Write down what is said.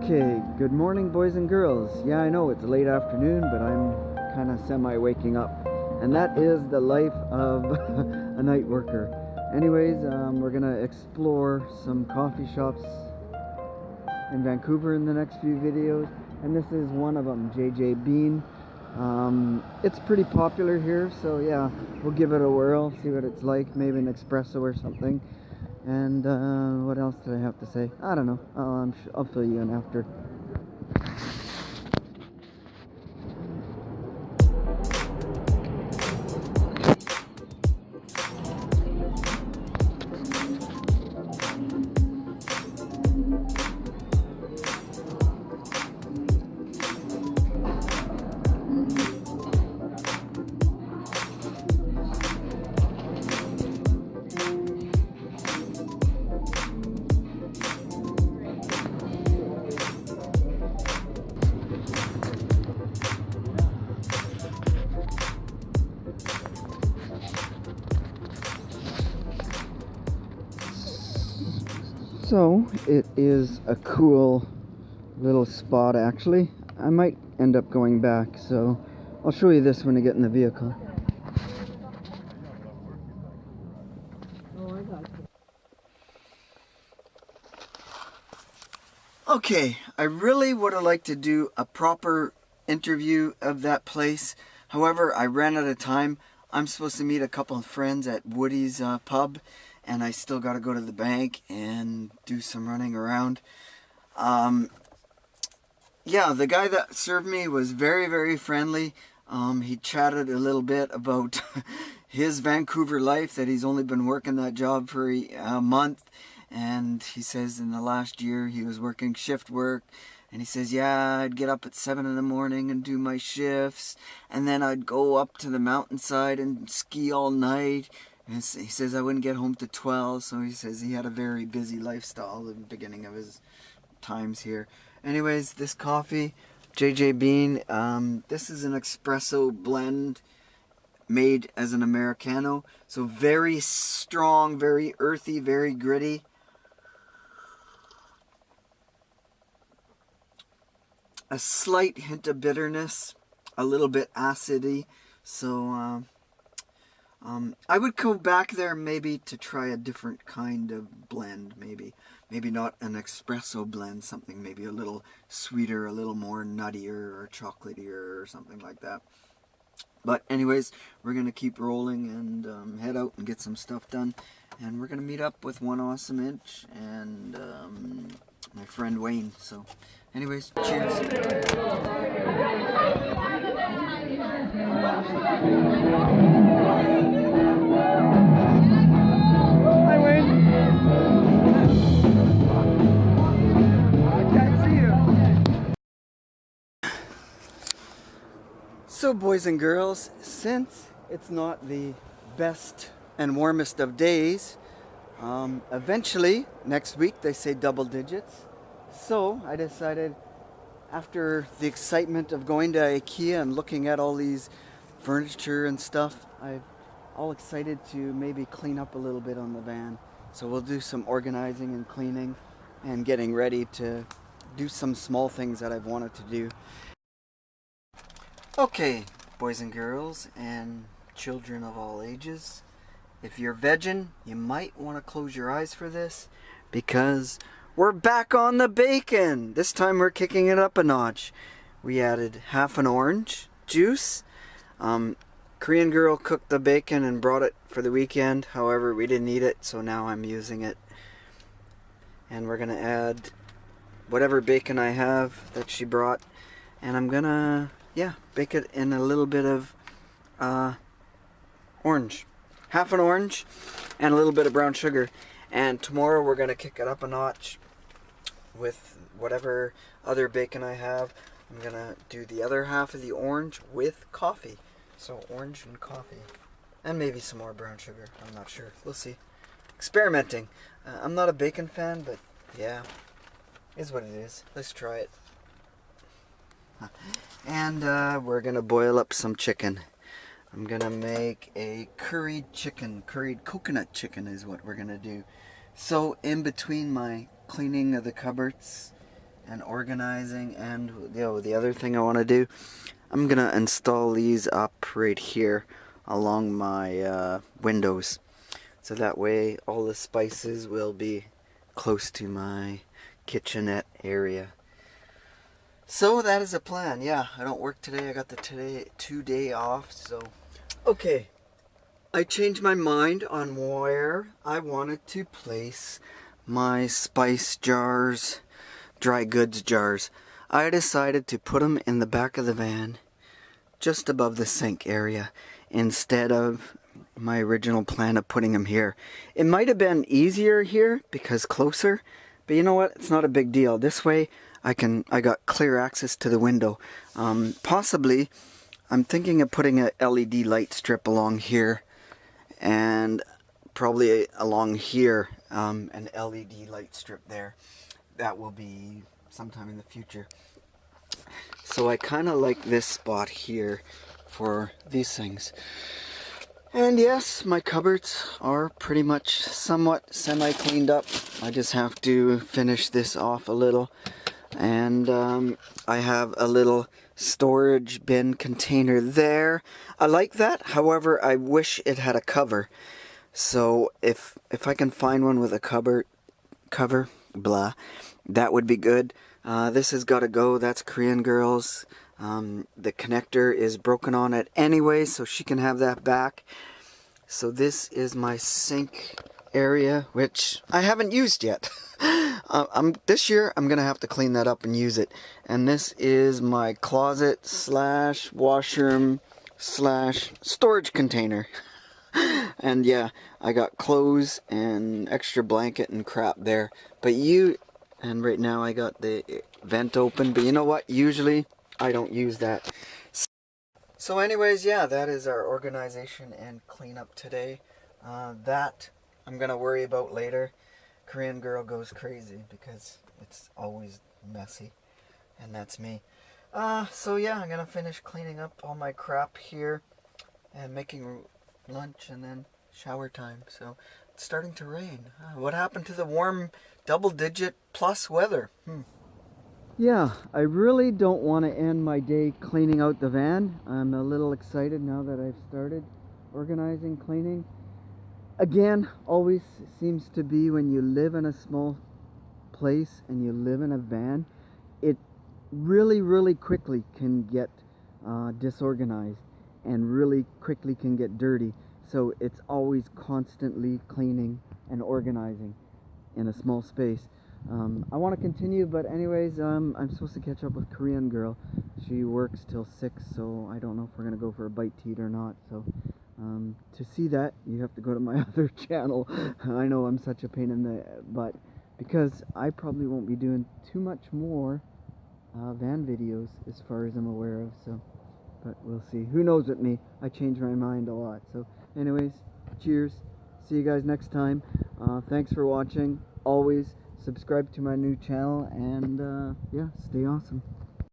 Okay, good morning, boys and girls. Yeah, I know it's late afternoon, but I'm kind of semi-waking up. And that is the life of a night worker. Anyways, we're gonna explore some coffee shops in Vancouver in the next few videos. And this is one of them, JJ Bean. It's pretty popular here, so yeah, we'll give it a whirl, see what it's like, maybe an espresso or something. And what else did I have to say? I don't know. I'll fill you in after. So it is a cool little spot actually. I might end up going back, so I'll show you this when I get in the vehicle. Okay, I really would have liked to do a proper interview of that place. However, I ran out of time. I'm supposed to meet a couple of friends at Woody's pub, and I still got to go to the bank and do some running around. Yeah, the guy that served me was very, very friendly. He chatted a little bit about his Vancouver life, that he's only been working that job for a month. And he says in the last year he was working shift work. And he says, yeah, I'd get up at 7 in the morning and do my shifts. And then I'd go up to the mountainside and ski all night. And he says I wouldn't get home to 12. So he says he had a very busy lifestyle at the beginning of his times here. Anyways, this coffee, JJ Bean, this is an espresso blend made as an Americano. So very strong, very earthy, very gritty. A slight hint of bitterness, a little bit acidy. So I would go back there maybe to try a different kind of blend, maybe not an espresso blend, something maybe a little sweeter, a little more nuttier or chocolatier or something like that. But anyways, we're going to keep rolling and head out and get some stuff done. And we're going to meet up with One Awesome Inch and my friend Wayne. So anyways, cheers. Hi Wayne. I can't see you. So boys and girls, since it's not the best and warmest of days, eventually next week they say double digits. So I decided, after the excitement of going to IKEA and looking at all these furniture and stuff, I'm all excited to maybe clean up a little bit on the van. So we'll do some organizing and cleaning and getting ready to do some small things that I've wanted to do. Okay, boys and girls and children of all ages, if you're vegan, you might want to close your eyes for this, because we're back on the bacon. This time we're kicking it up a notch. We added half an orange juice. Korean girl cooked the bacon and brought it for the weekend. However, we didn't eat it, so now I'm using it. And we're going to add whatever bacon I have that she brought. And I'm going to, bake it in a little bit of orange. Half an orange and a little bit of brown sugar. And tomorrow we're going to kick it up a notch with whatever other bacon I have. I'm going to do the other half of the orange with coffee. So orange and coffee. And maybe some more brown sugar. I'm not sure. We'll see. Experimenting. I'm not a bacon fan, but yeah, is what it is. Let's try it. And we're going to boil up some chicken. I'm going to make a curried chicken. Curried coconut chicken is what we're going to do. So in between my cleaning of the cupboards and organizing. And the other thing I want to do, I'm gonna install these up right here along my windows, so that way all the spices will be close to my kitchenette area. So that is a plan. Yeah, I don't work today. I got the 2-day off. So okay, I changed my mind on where I wanted to place my spice jars, dry goods jars. I decided to put them in the back of the van, just above the sink area, instead of my original plan of putting them here. It might have been easier here because closer, but you know what? It's not a big deal. This way I got clear access to the window. Possibly, I'm thinking of putting a LED light strip along here, and probably along here, an LED light strip there. That will be sometime in the future. So I kind of like this spot here for these things. And yes, my cupboards are pretty much somewhat semi-cleaned up. I just have to finish this off a little. And I have a little storage bin container there. I like that. However, I wish it had a cover. So if I can find one with a cover, blah, that would be good. This has got to go. That's Korean Girl's. The connector is broken on it anyway, so she can have that back. So this is my sink area, which I haven't used yet. This year I'm gonna have to clean that up and use it. And this is my closet slash washroom slash storage container. And yeah, I got clothes and extra blanket and crap there. And right now I got the vent open, but you know what? Usually I don't use that. So anyways, yeah, that is our organization and cleanup today. That I'm gonna worry about later. Korean Girl goes crazy because it's always messy, and that's me. So yeah, I'm gonna finish cleaning up all my crap here and making lunch, and then shower time. So it's starting to rain. What happened to the warm double-digit plus weather? Yeah, I really don't want to end my day cleaning out the van. I'm a little excited now that I've started organizing, cleaning. Again, always seems to be when you live in a small place and you live in a van, it really quickly can get disorganized and really quickly can get dirty. So it's always constantly cleaning and organizing in a small space. I want to continue, but anyways, I'm supposed to catch up with Korean Girl. She works till 6, so I don't know if we're going to go for a bite to eat or not. So to see that, you have to go to my other channel. I know I'm such a pain in the butt, because I probably won't be doing too much more van videos as far as I'm aware of. So, but we'll see. Who knows with me? I change my mind a lot. So anyways, cheers. See you guys next time. Thanks for watching. Always subscribe to my new channel, and yeah, stay awesome.